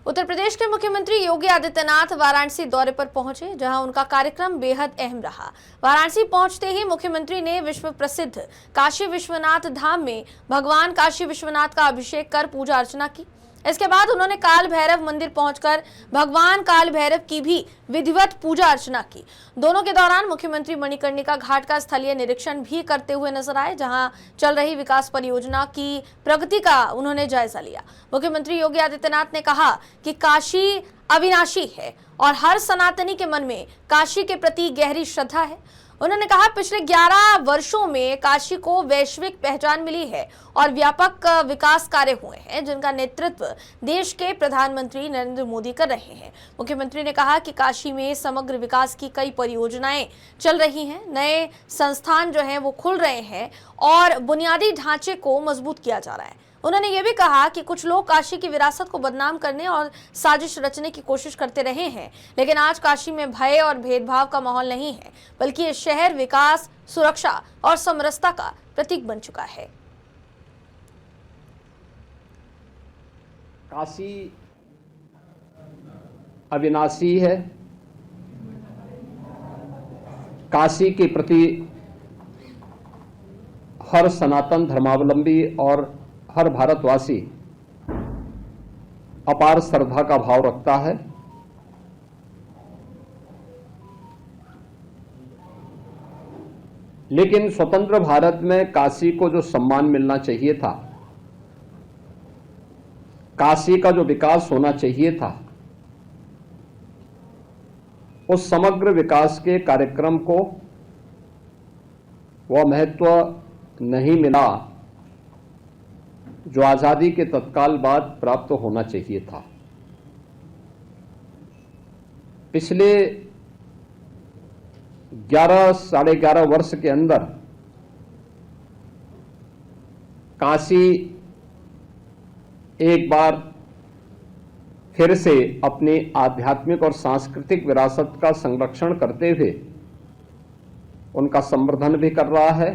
उत्तर प्रदेश के मुख्यमंत्री योगी आदित्यनाथ वाराणसी दौरे पर पहुंचे, जहां उनका कार्यक्रम बेहद अहम रहा। वाराणसी पहुंचते ही मुख्यमंत्री ने विश्व प्रसिद्ध काशी विश्वनाथ धाम में भगवान काशी विश्वनाथ का अभिषेक कर पूजा अर्चना की। इसके बाद उन्होंने काल भैरव मंदिर पहुंचकर भगवान काल भैरव की भी विधिवत पूजा अर्चना की। दोनों के दौरान मुख्यमंत्री मणिकर्णिका घाट का स्थलीय निरीक्षण भी करते हुए नजर आए, जहां चल रही विकास परियोजना की प्रगति का उन्होंने जायजा लिया। मुख्यमंत्री योगी आदित्यनाथ ने कहा कि काशी अविनाशी है और हर सनातनी के मन में काशी के प्रति गहरी श्रद्धा है। उन्होंने कहा, पिछले 11 वर्षों में काशी को वैश्विक पहचान मिली है और व्यापक विकास कार्य हुए हैं, जिनका नेतृत्व देश के प्रधानमंत्री नरेंद्र मोदी कर रहे हैं। मुख्यमंत्री ने कहा कि काशी में समग्र विकास की कई परियोजनाएं चल रही हैं, नए संस्थान जो हैं वो खुल रहे हैं और बुनियादी ढांचे को मजबूत किया जा रहा है। उन्होंने ये भी कहा कि कुछ लोग काशी की विरासत को बदनाम करने और साजिश रचने की कोशिश करते रहे हैं, लेकिन आज काशी में भय और भेदभाव का माहौल नहीं है, बल्कि ये शहर विकास, सुरक्षा और समरसता का प्रतीक बन चुका है। काशी अविनाशी है। काशी के प्रति हर सनातन धर्मावलंबी और हर भारतवासी अपार श्रद्धा का भाव रखता है। लेकिन स्वतंत्र भारत में काशी को जो सम्मान मिलना चाहिए था, काशी का जो विकास होना चाहिए था, उस समग्र विकास के कार्यक्रम को वह महत्व नहीं मिला जो आजादी के तत्काल बाद प्राप्त होना चाहिए था। पिछले 11 साढ़े 11 वर्ष के अंदर काशी एक बार फिर से अपनी आध्यात्मिक और सांस्कृतिक विरासत का संरक्षण करते हुए उनका संवर्धन भी कर रहा है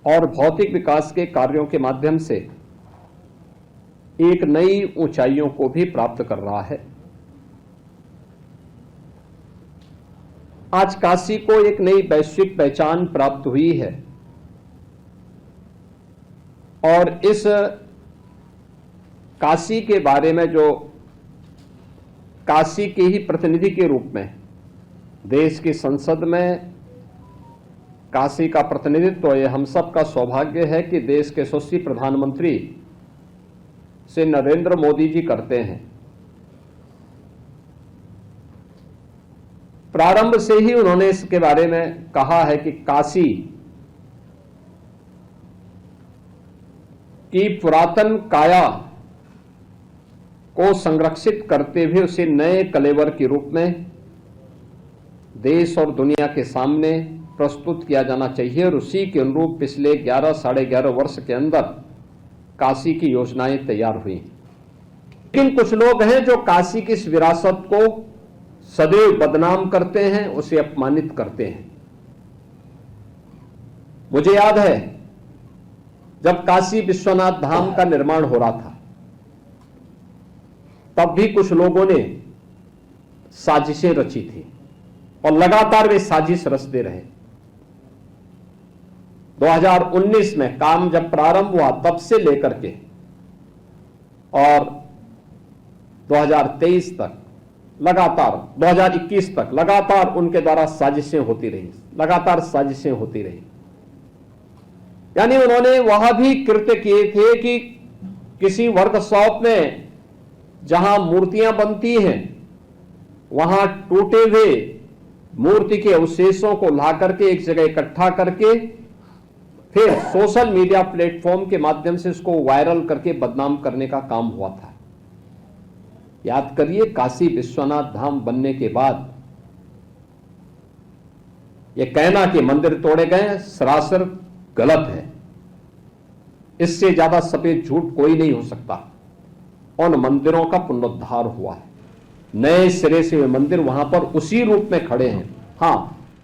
और भौतिक विकास के कार्यों के माध्यम से एक नई ऊंचाइयों को भी प्राप्त कर रहा है। आज काशी को एक नई वैश्विक पहचान प्राप्त हुई है और इस काशी के बारे में जो काशी के ही प्रतिनिधि के रूप में देश की संसद में काशी का प्रतिनिधित्व, यह हम सब का सौभाग्य है कि देश के यशस्वी प्रधानमंत्री श्री नरेंद्र मोदी जी करते हैं। प्रारंभ से ही उन्होंने इसके बारे में कहा है कि काशी की पुरातन काया को संरक्षित करते हुए उसे नए कलेवर के रूप में देश और दुनिया के सामने प्रस्तुत किया जाना चाहिए और उसी के अनुरूप पिछले 11 साढ़े 11 वर्ष के अंदर काशी की योजनाएं तैयार हुई। लेकिन कुछ लोग हैं जो काशी की इस विरासत को सदैव बदनाम करते हैं, उसे अपमानित करते हैं। मुझे याद है जब काशी विश्वनाथ धाम का निर्माण हो रहा था, तब भी कुछ लोगों ने साजिशें रची थी और लगातार वे साजिश रचते रहे। 2019 में काम जब प्रारंभ हुआ तब से लेकर के और 2023 तक लगातार, 2021 तक लगातार उनके द्वारा साजिशें होती रही, लगातार साजिशें होती रही। यानी उन्होंने वह भी कृत्य किए थे कि किसी वर्कशॉप में जहां मूर्तियां बनती हैं वहां टूटे हुए मूर्ति के अवशेषों को ला करके एक जगह इकट्ठा करके फिर सोशल मीडिया प्लेटफॉर्म के माध्यम से इसको वायरल करके बदनाम करने का काम हुआ था। याद करिए, काशी विश्वनाथ धाम बनने के बाद यह कहना कि मंदिर तोड़े गए सरासर गलत है। इससे ज्यादा सफेद झूठ कोई नहीं हो सकता। उन मंदिरों का पुनरुद्धार हुआ है, नए सिरे से वे मंदिर वहां पर उसी रूप में खड़े हैं। हाँ,